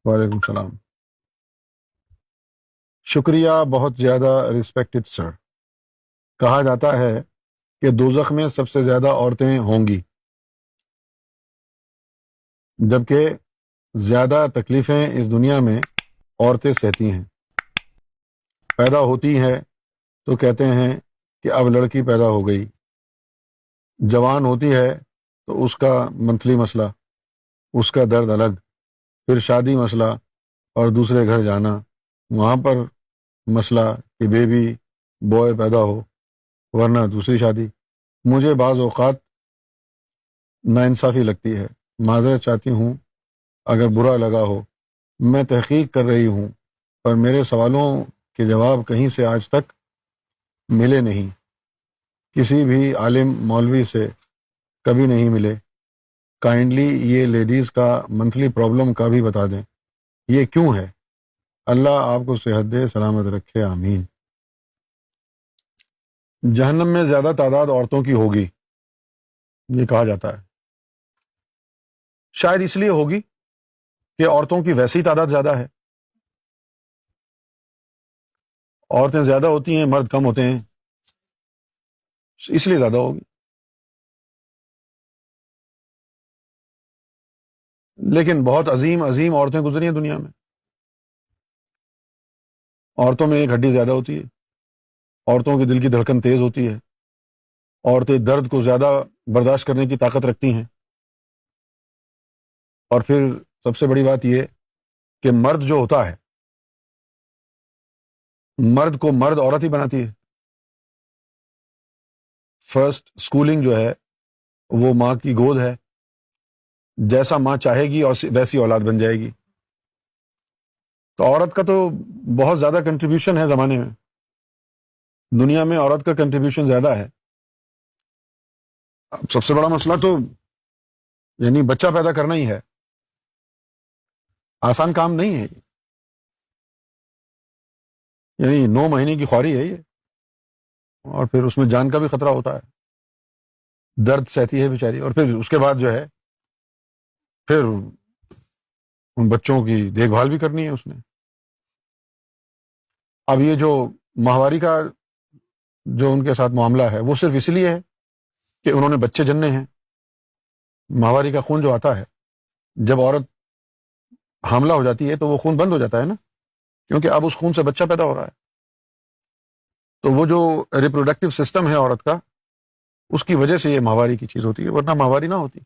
وعلیکم السلام۔ شکریہ، بہت زیادہ ریسپیکٹڈ سر۔ کہا جاتا ہے کہ دوزخ میں سب سے زیادہ عورتیں ہوں گی، جبکہ زیادہ تکلیفیں اس دنیا میں عورتیں سہتی ہیں۔ پیدا ہوتی ہے تو کہتے ہیں کہ اب لڑکی پیدا ہو گئی، جوان ہوتی ہے تو اس کا منتھلی مسئلہ، اس کا درد الگ، پھر شادی مسئلہ اور دوسرے گھر جانا، وہاں پر مسئلہ کہ بیبی بوائے پیدا ہو ورنہ دوسری شادی۔ مجھے بعض اوقات ناانصافی لگتی ہے، معذرت چاہتی ہوں اگر برا لگا ہو۔ میں تحقیق کر رہی ہوں پر میرے سوالوں کے جواب کہیں سے آج تک ملے نہیں، کسی بھی عالم مولوی سے کبھی نہیں ملے۔ کائنڈلی یہ لیڈیز کا منتھلی پرابلم کا بھی بتا دیں، یہ کیوں ہے؟ اللہ آپ کو صحت دے، سلامت رکھے، آمین۔ جہنم میں زیادہ تعداد عورتوں کی ہوگی، یہ کہا جاتا ہے۔ شاید اس لیے ہوگی کہ عورتوں کی ویسی تعداد زیادہ ہے، عورتیں زیادہ ہوتی ہیں، مرد کم ہوتے ہیں، اس لیے زیادہ ہوگی۔ لیکن بہت عظیم عظیم عورتیں گزری ہیں دنیا میں، عورتوں میں ایک ہڈی زیادہ ہوتی ہے، عورتوں کی دل کی دھڑکن تیز ہوتی ہے، عورتیں درد کو زیادہ برداشت کرنے کی طاقت رکھتی ہیں، اور پھر سب سے بڑی بات یہ کہ مرد جو ہوتا ہے، مرد کو مرد عورت ہی بناتی ہے۔ فرسٹ سکولنگ جو ہے وہ ماں کی گود ہے، جیسا ماں چاہے گی اور ویسی اولاد بن جائے گی۔ تو عورت کا تو بہت زیادہ کنٹریبیوشن ہے زمانے میں، دنیا میں عورت کا کنٹریبیوشن زیادہ ہے۔ اب سب سے بڑا مسئلہ تو یعنی بچہ پیدا کرنا ہی ہے، آسان کام نہیں ہے، یعنی 9 مہینے کی خواری ہے یہ، اور پھر اس میں جان کا بھی خطرہ ہوتا ہے، درد سہتی ہے بیچاری، اور پھر اس کے بعد جو ہے پھر ان بچوں کی دیکھ بھال بھی کرنی ہے اس نے۔ اب یہ جو ماہواری کا جو ان کے ساتھ معاملہ ہے وہ صرف اس لیے ہے کہ انہوں نے بچے جننے ہیں۔ ماہواری کا خون جو آتا ہے، جب عورت حاملہ ہو جاتی ہے تو وہ خون بند ہو جاتا ہے نا، کیونکہ اب اس خون سے بچہ پیدا ہو رہا ہے۔ تو وہ جو ریپروڈکٹیو سسٹم ہے عورت کا، اس کی وجہ سے یہ ماہواری کی چیز ہوتی ہے، ورنہ ماہواری نہ ہوتی۔